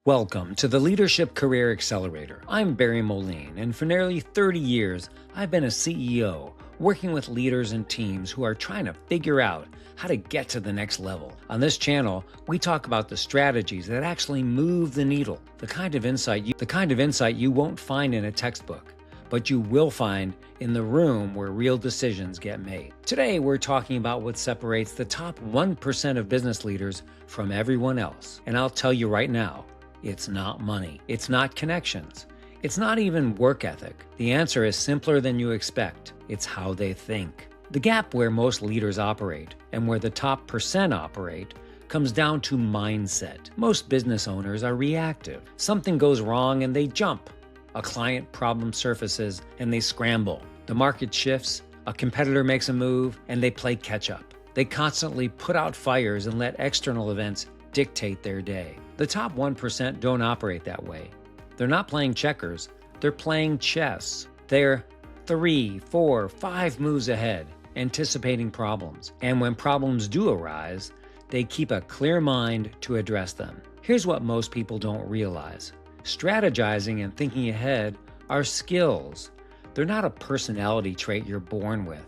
Welcome to the Leadership Career Accelerator. I'm Barry Moline, and for nearly 30 years, I've been a CEO, working with leaders and teams who are trying to figure out how to get to the next level. On this channel, we talk about the strategies that actually move the needle, the kind of insight you won't find in a textbook, but you will find in the room where real decisions get made. Today, we're talking about what separates the top 1% of business leaders from everyone else. And I'll tell you right now, it's not money. It's not connections. It's not even work ethic. The answer is simpler than you expect. It's how they think. The gap where most leaders operate and where the top percent operate comes down to mindset. Most business owners are reactive. Something goes wrong and they jump. A client problem surfaces and they scramble. The market shifts, a competitor makes a move, and they play catch up. They constantly put out fires and let external events dictate their day. The top 1% don't operate that way. They're not playing checkers, they're playing chess. They're 3, 4, 5 moves ahead, anticipating problems. And when problems do arise, they keep a clear mind to address them. Here's what most people don't realize. Strategizing and thinking ahead are skills. They're not a personality trait you're born with.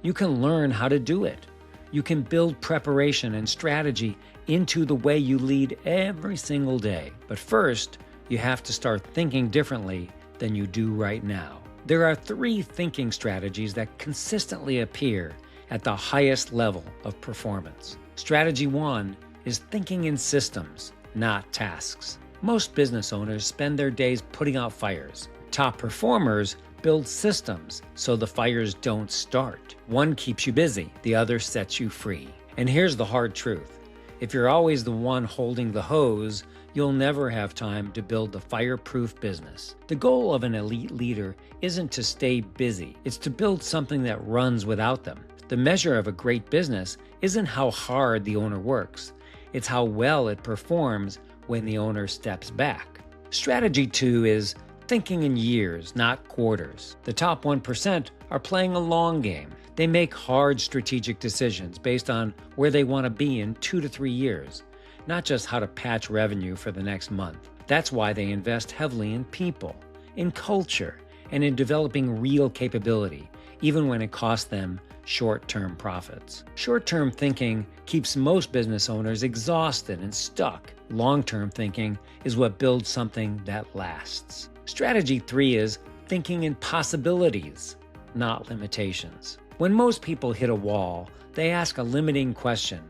You can learn how to do it. You can build preparation and strategy into the way you lead every single day. But first, you have to start thinking differently than you do right now. There are 3 thinking strategies that consistently appear at the highest level of performance. Strategy 1 is thinking in systems, not tasks. Most business owners spend their days putting out fires. Top performers build systems so the fires don't start. One keeps you busy, the other sets you free. And here's the hard truth. If you're always the one holding the hose, you'll never have time to build the fireproof business. The goal of an elite leader isn't to stay busy, it's to build something that runs without them. The measure of a great business isn't how hard the owner works, it's how well it performs when the owner steps back. Strategy 2 is thinking in years, not quarters. The top 1% are playing a long game. They make hard strategic decisions based on where they want to be in 2 to 3 years, not just how to patch revenue for the next month. That's why they invest heavily in people, in culture, and in developing real capability, even when it costs them short-term profits. Short-term thinking keeps most business owners exhausted and stuck. Long-term thinking is what builds something that lasts. Strategy 3 is thinking in possibilities, not limitations. When most people hit a wall, they ask a limiting question: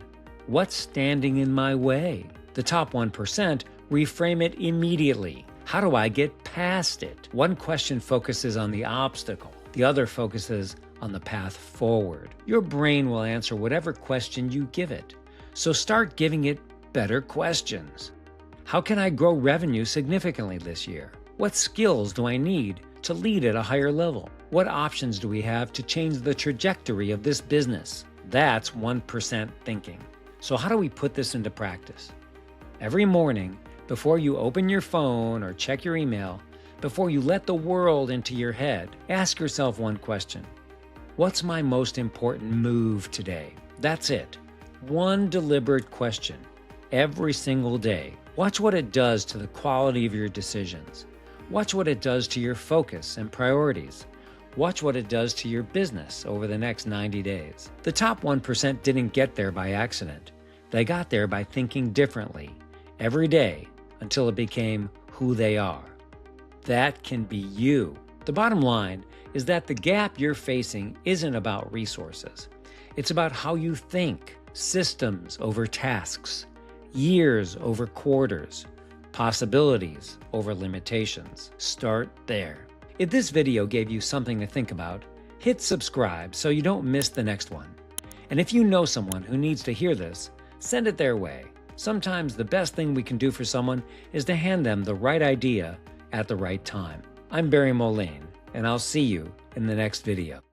what's standing in my way? The top 1% reframe it immediately. How do I get past it? One question focuses on the obstacle. The other focuses on the path forward. Your brain will answer whatever question you give it. So start giving it better questions. How can I grow revenue significantly this year? What skills do I need to lead at a higher level? What options do we have to change the trajectory of this business? That's 1% thinking. So how do we put this into practice? Every morning, before you open your phone or check your email, before you let the world into your head, ask yourself one question. What's my most important move today? That's it. One deliberate question every single day. Watch what it does to the quality of your decisions. Watch what it does to your focus and priorities. Watch what it does to your business over the next 90 days. The top 1% didn't get there by accident. They got there by thinking differently every day until it became who they are. That can be you. The bottom line is that the gap you're facing isn't about resources. It's about how you think. Systems over tasks, years over quarters, possibilities over limitations. Start there. If this video gave you something to think about, hit subscribe so you don't miss the next one. And if you know someone who needs to hear this, send it their way. Sometimes the best thing we can do for someone is to hand them the right idea at the right time. I'm Barry Moline, and I'll see you in the next video.